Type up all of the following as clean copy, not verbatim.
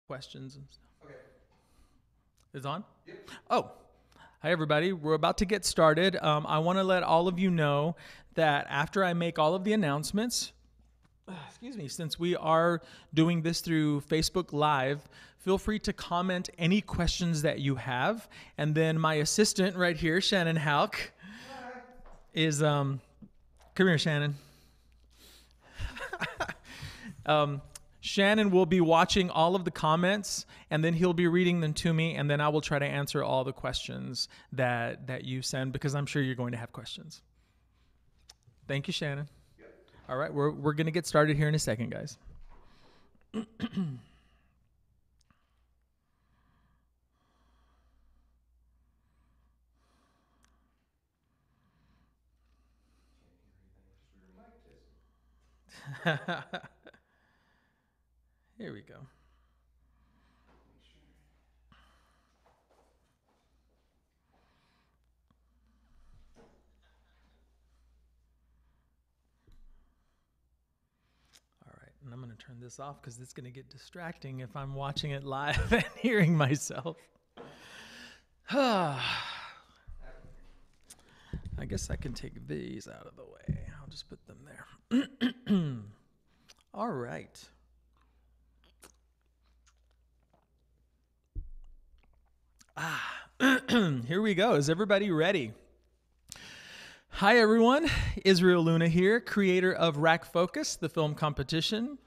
Questions and stuff. Okay. Is it on? Yep. Oh, hi everybody. We're about to get started. I want to let all of you know that after I make all of the announcements, excuse me, since we are doing this through Facebook Live, feel free to comment any questions that you have. And then my assistant right here, Shannon Hauk, is, come here, Shannon. Shannon will be watching all of the comments, and then he'll be reading them to me, and then I will try to answer all the questions that you send, because I'm sure you're going to have questions. Thank you, Shannon. Yep. All right, we're going to get started here in a second, guys. Here we go. All right, and I'm going to turn this off because it's going to get distracting if I'm watching it live and hearing myself. I guess I can take these out of the way. I'll just put them there. All right. Here we go. Is everybody ready? Hi, everyone. Israel Luna here, creator of Rack Focus, the film competition.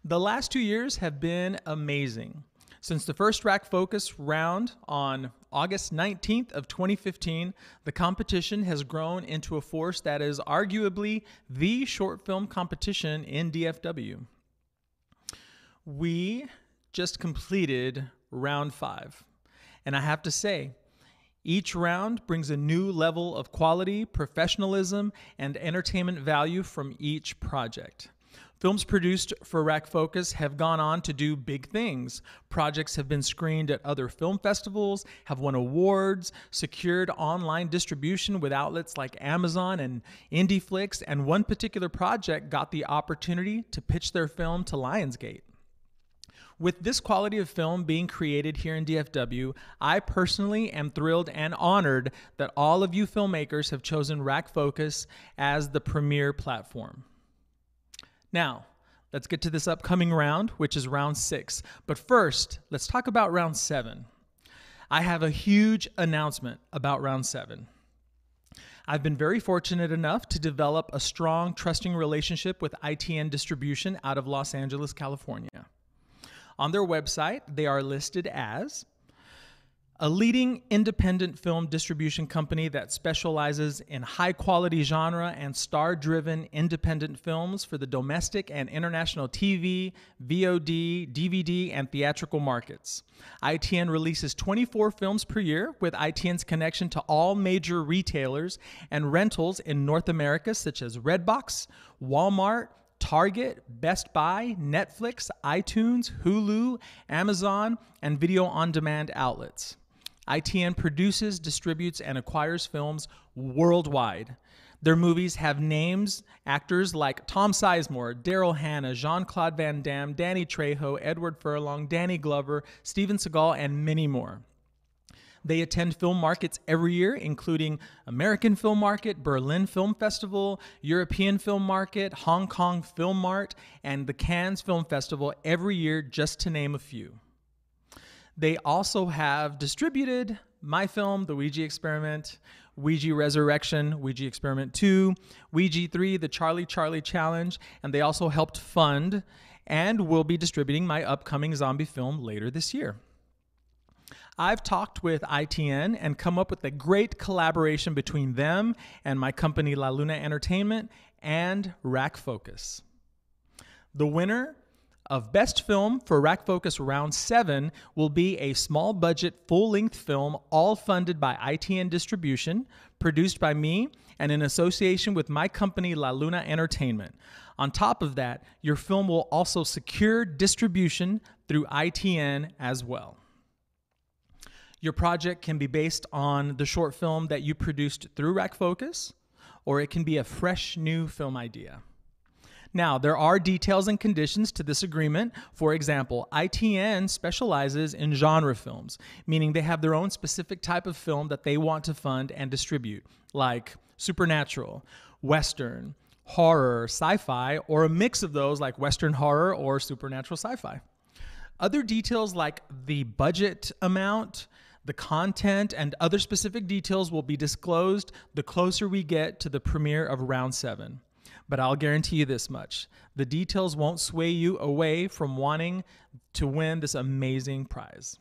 The last 2 years have been amazing. Since the first Rack Focus round on August 19th of 2015, the competition has grown into a force that is arguably the short film competition in DFW. We just completed round 5. And I have to say, each round brings a new level of quality, professionalism, and entertainment value from each project. Films produced for Rack Focus have gone on to do big things. Projects have been screened at other film festivals, have won awards, secured online distribution with outlets like Amazon and IndieFlix, and one particular project got the opportunity to pitch their film to Lionsgate. With this quality of film being created here in DFW, I personally am thrilled and honored that all of you filmmakers have chosen Rack Focus as the premier platform. Now, let's get to this upcoming round, which is round 6. But first, let's talk about round 7. I have a huge announcement about round 7. I've been very fortunate enough to develop a strong, trusting relationship with ITN Distribution out of Los Angeles, California. On their website, they are listed as a leading independent film distribution company that specializes in high-quality genre and star-driven independent films for the domestic and international TV, VOD, DVD, and theatrical markets. ITN releases 24 films per year, with ITN's connection to all major retailers and rentals in North America, such as Redbox, Walmart, Target, Best Buy, Netflix, iTunes, Hulu, Amazon, and video-on-demand outlets. ITN produces, distributes, and acquires films worldwide. Their movies have names, actors like Tom Sizemore, Daryl Hannah, Jean-Claude Van Damme, Danny Trejo, Edward Furlong, Danny Glover, Steven Seagal, and many more. They attend film markets every year, including American Film Market, Berlin Film Festival, European Film Market, Hong Kong Film Mart, and the Cannes Film Festival every year, just to name a few. They also have distributed my film, The Ouija Experiment, Ouija Resurrection, Ouija Experiment 2, Ouija 3, The Charlie Charlie Challenge, and they also helped fund and will be distributing my upcoming zombie film later this year. I've talked with ITN and come up with a great collaboration between them and my company La Luna Entertainment and Rack Focus. The winner of Best Film for Rack Focus Round 7 will be a small budget full-length film, all funded by ITN Distribution, produced by me and in association with my company La Luna Entertainment. On top of that, your film will also secure distribution through ITN as well. Your project can be based on the short film that you produced through Rack Focus, or it can be a fresh new film idea. Now, there are details and conditions to this agreement. For example, ITN specializes in genre films, meaning they have their own specific type of film that they want to fund and distribute, like supernatural, Western, horror, sci-fi, or a mix of those like Western horror or supernatural sci-fi. Other details like the budget amount, the content, and other specific details will be disclosed the closer we get to the premiere of Round 7. But I'll guarantee you this much: the details won't sway you away from wanting to win this amazing prize.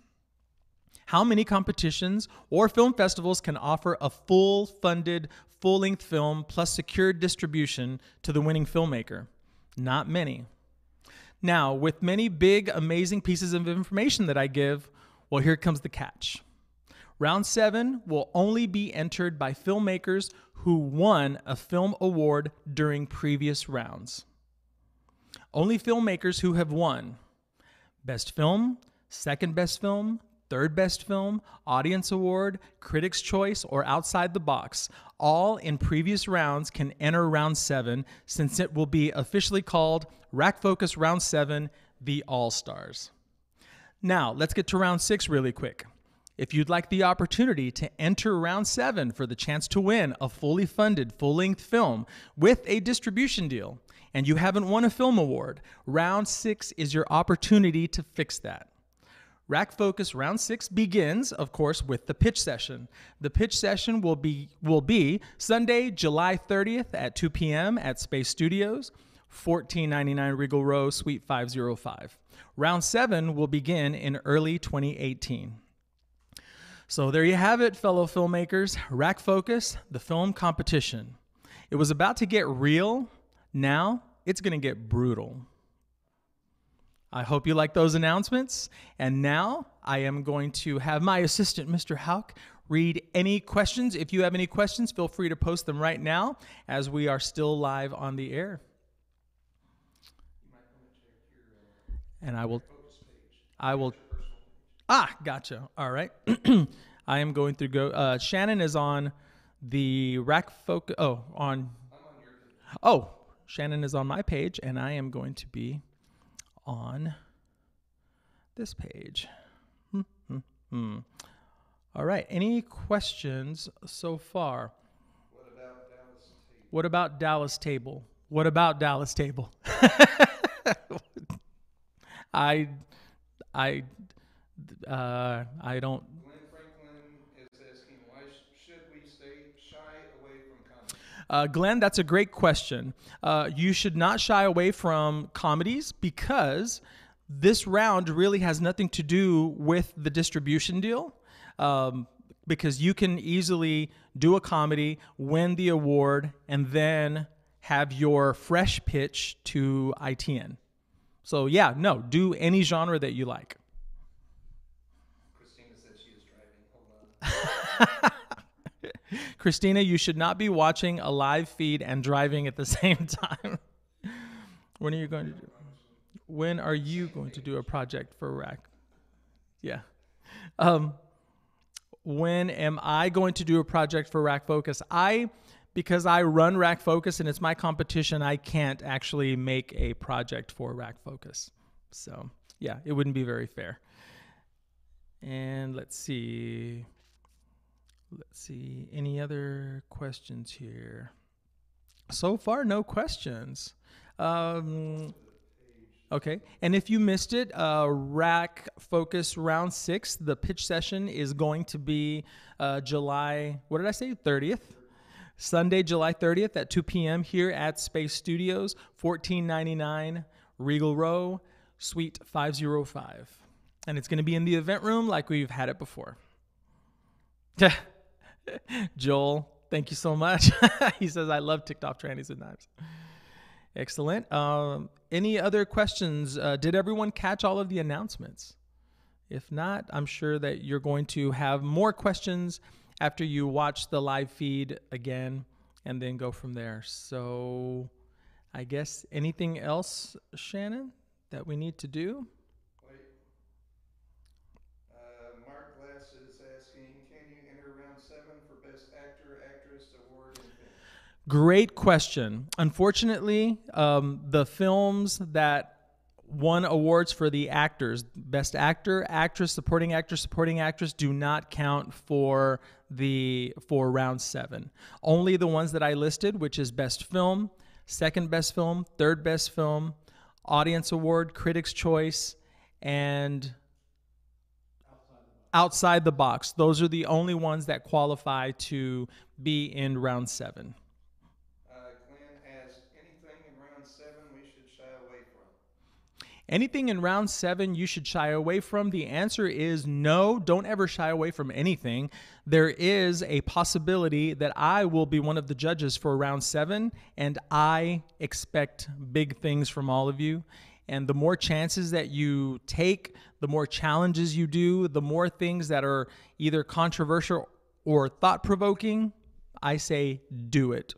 How many competitions or film festivals can offer a full-funded, full-length film plus secured distribution to the winning filmmaker? Not many. Now, with many big, amazing pieces of information that I give, well, here comes the catch. Round 7 will only be entered by filmmakers who won a film award during previous rounds. Only filmmakers who have won Best Film, Second Best Film, Third Best Film, Audience Award, Critics' Choice, or Outside the Box, all in previous rounds, can enter Round 7, since it will be officially called Rack Focus Round 7, the All-Stars. Now, let's get to Round 6 really quick. If you'd like the opportunity to enter Round 7 for the chance to win a fully funded, full-length film with a distribution deal, and you haven't won a film award, Round 6 is your opportunity to fix that. Rack Focus Round 6 begins, of course, with the pitch session. The pitch session will be Sunday, July 30th at 2 p.m. at Spayse Studios, 1499 Regal Row, Suite 505. Round 7 will begin in early 2018. So there you have it, fellow filmmakers. Rack Focus, the film competition. It was about to get real. Now it's going to get brutal. I hope you like those announcements. And now I am going to have my assistant, Mr. Hauk, read any questions. If you have any questions, feel free to post them right now as we are still live on the air. And I will. Gotcha. All right. I am going to go. Shannon is on the Rack Focus. Oh, on. I'm on your page. Oh, Shannon is on my page, and I am going to be on this page. All right. Any questions so far? What about Dallas Table? What about Dallas Table? I don't. Glenn Franklin is asking, why should we stay shy away from comedy? Glenn, that's a great question. You should not shy away from comedies because this round really has nothing to do with the distribution deal. Because you can easily do a comedy, win the award, and then have your fresh pitch to ITN. So yeah, no, do any genre that you like. Christina said she is driving. Hold on. Christina, you should not be watching a live feed and driving at the same time. When are you going to do? When are you going to do a project for Rack? Yeah. When am I going to do a project for Rack Focus? Because I run Rack Focus and it's my competition, I can't actually make a project for Rack Focus. So yeah, it wouldn't be very fair. And let's see. Any other questions here? So far, no questions. Okay, and if you missed it, Rack Focus Round 6, the pitch session is going to be July, what did I say, 30th? Sunday, July 30th at 2 p.m. here at Spayse Studios, 1499 Regal Row, Suite 505. And it's going to be in the event room like we've had it before. Joel, thank you so much. He says, I love ticked off trannies and knives. Excellent. Any other questions? Did everyone catch all of the announcements? If not, I'm sure that you're going to have more questions after you watch the live feed again and then go from there. So I guess anything else, Shannon, that we need to do? Wait. Mark Glass is asking, can you enter round 7 for Best Actor, Actress Award in film? Great question. Unfortunately, the films that won awards for the actors, best actor, actress, supporting actress, do not count for round 7. Only the ones that I listed, which is best film, second best film, third best film, audience award, critics choice, and outside the box. Those are the only ones that qualify to be in round 7. Glenn asked, anything in round 7 we should shy away from? Anything in round 7 you should shy away from? The answer is no. Don't ever shy away from anything. There is a possibility that I will be one of the judges for round 7, and I expect big things from all of you. And the more chances that you take, the more challenges you do, the more things that are either controversial or thought-provoking, I say do it.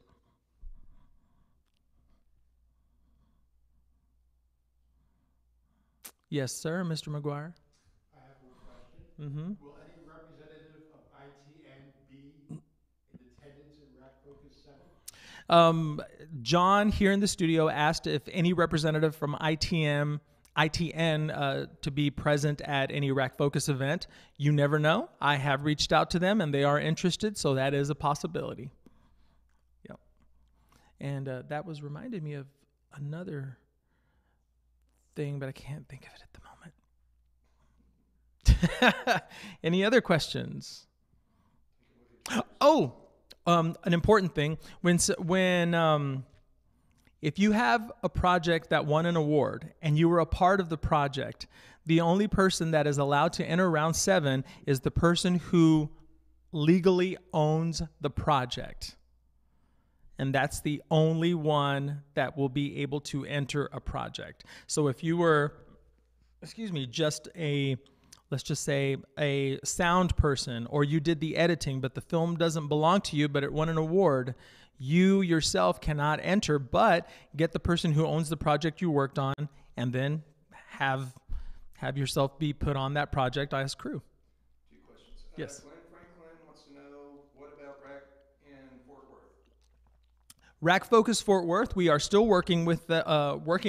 Yes, sir, Mr. McGuire. I have one question. Will any representative of ITN be in attendance in RAC Focus 7? John here in the studio asked if any representative from ITN to be present at any RAC Focus event. You never know. I have reached out to them and they are interested, so that is a possibility. Yep. And that was reminded me of another thing, but I can't think of it at the moment. Any other questions? Oh, an important thing. If you have a project that won an award and you were a part of the project, the only person that is allowed to enter round 7 is the person who legally owns the project. And that's the only one that will be able to enter a project. So if you were, just let's just say a sound person, or you did the editing, but the film doesn't belong to you, but it won an award, you yourself cannot enter, but get the person who owns the project you worked on, and then have yourself be put on that project as crew. 2 questions. Yes. Glenn Franklin wants to know, what about RAC in Fort Worth? RAC Focus Fort Worth, we are still working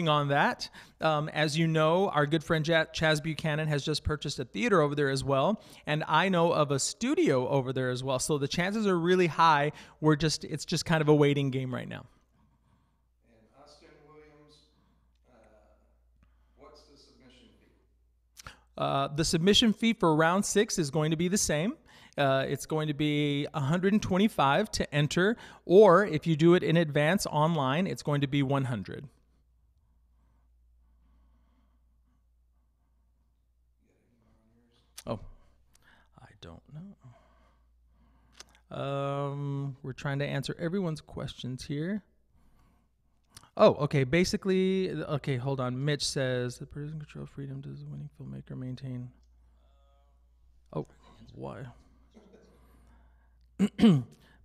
on that. As you know, our good friend Chaz Buchanan has just purchased a theater over there as well, and I know of a studio over there as well. So the chances are really high. It's just kind of a waiting game right now. And Austin Williams, what's the submission fee? The submission fee for round 6 is going to be the same. It's going to be $125 to enter, or if you do it in advance online, it's going to be $100. Oh, I don't know. We're trying to answer everyone's questions here. Oh, okay. Basically, okay, hold on. Mitch says, the person control freedom does the winning filmmaker maintain. Oh, why?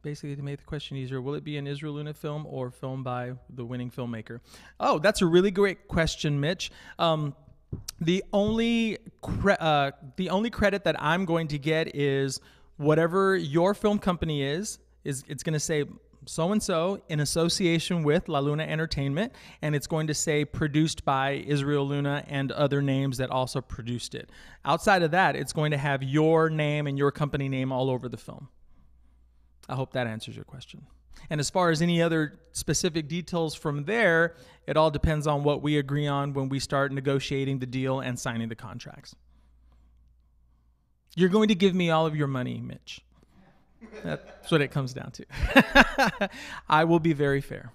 Basically, to make the question easier, will it be an Israel Luna film or film by the winning filmmaker? Oh, that's a really great question, Mitch. The only credit that I'm going to get is whatever your film company is it's going to say so-and-so in association with La Luna Entertainment, and it's going to say produced by Israel Luna and other names that also produced it. Outside of that, it's going to have your name and your company name all over the film. I hope that answers your question. And as far as any other specific details from there, it all depends on what we agree on when we start negotiating the deal and signing the contracts. You're going to give me all of your money, Mitch. That's what it comes down to. I will be very fair.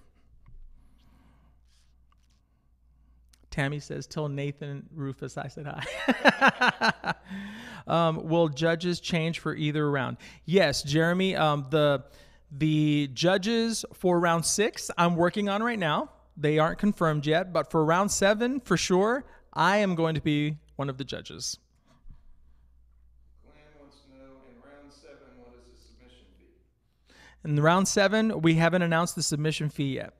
Tammy says, tell Nathan Rufus I said hi. Will judges change for either round? Yes, Jeremy. The judges for round 6, I'm working on right now. They aren't confirmed yet, but for round 7, for sure, I am going to be one of the judges. Glenn wants to know, in round 7, what is the submission fee? In round 7, we haven't announced the submission fee yet.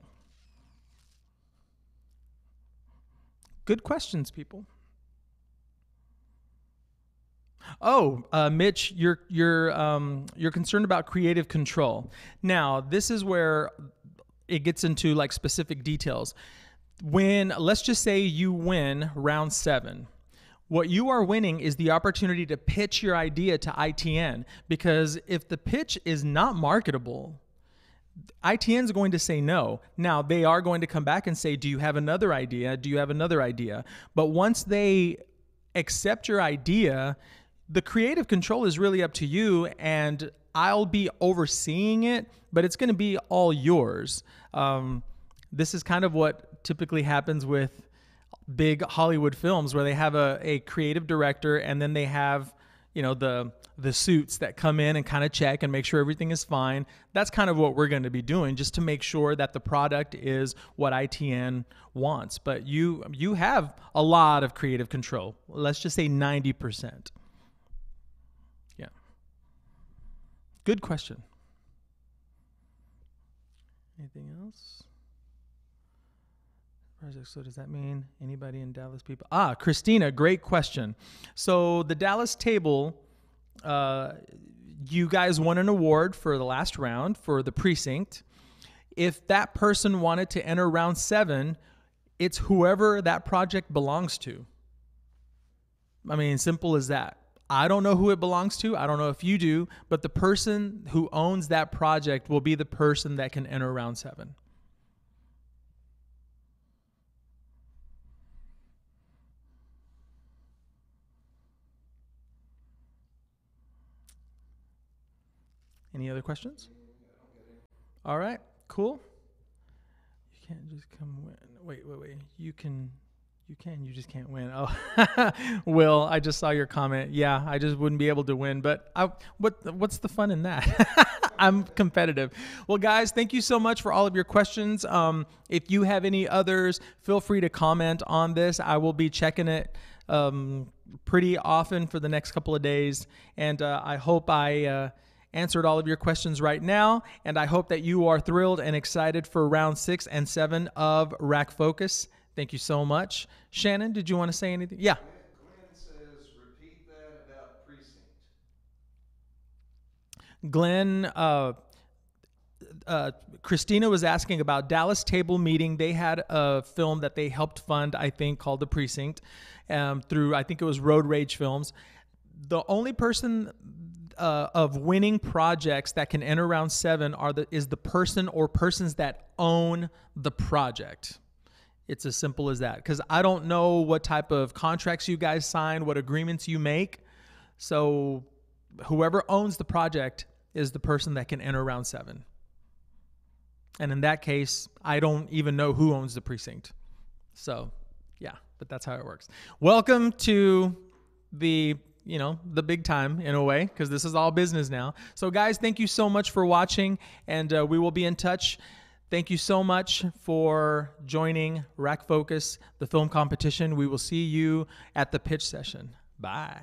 Good questions, people. Oh, Mitch, you're concerned about creative control. Now, this is where it gets into like specific details. When, let's just say you win round 7, what you are winning is the opportunity to pitch your idea to ITN, because if the pitch is not marketable, ITN is going to say no. Now, they are going to come back and say, do you have another idea? Do you have another idea? But once they accept your idea, the creative control is really up to you, and I'll be overseeing it, but it's going to be all yours. This is kind of what typically happens with big Hollywood films, where they have a creative director, and then they have, you know, the suits that come in and kind of check and make sure everything is fine. That's kind of what we're going to be doing, just to make sure that the product is what ITN wants. But you have a lot of creative control. Let's just say 90%. Yeah. Good question. Anything else? So does that mean anybody in Dallas people? Christina, great question. So the Dallas table, you guys won an award for the last round for the precinct. If that person wanted to enter round 7, it's whoever that project belongs to. I mean, simple as that. I don't know who it belongs to. I don't know if you do, but the person who owns that project will be the person that can enter round 7. Any other questions? All right, cool. You can't just come win. Wait. You just can't win. Oh, Will, I just saw your comment. Yeah, I just wouldn't be able to win, but what's the fun in that? I'm competitive. Well, guys, thank you so much for all of your questions. If you have any others, feel free to comment on this. I will be checking it pretty often for the next couple of days, and I hope I answered all of your questions right now, and I hope that you are thrilled and excited for round 6 and 7 of Rack Focus. Thank you so much. Shannon, did you want to say anything? Yeah. Glenn says, repeat that about precinct. Glenn, Christina was asking about Dallas Table Meeting. They had a film that they helped fund, I think, called The Precinct, through, I think it was Road Rage Films. The only person of winning projects that can enter round 7 is the person or persons that own the project. It's as simple as that, because I don't know what type of contracts you guys sign, what agreements you make. So whoever owns the project is the person that can enter round 7. And in that case, I don't even know who owns the precinct. So yeah, but that's how it works. Welcome to the big time in a way, because this is all business now. So guys, thank you so much for watching, and we will be in touch. Thank you so much for joining Rack Focus, the film competition. We will see you at the pitch session. Bye.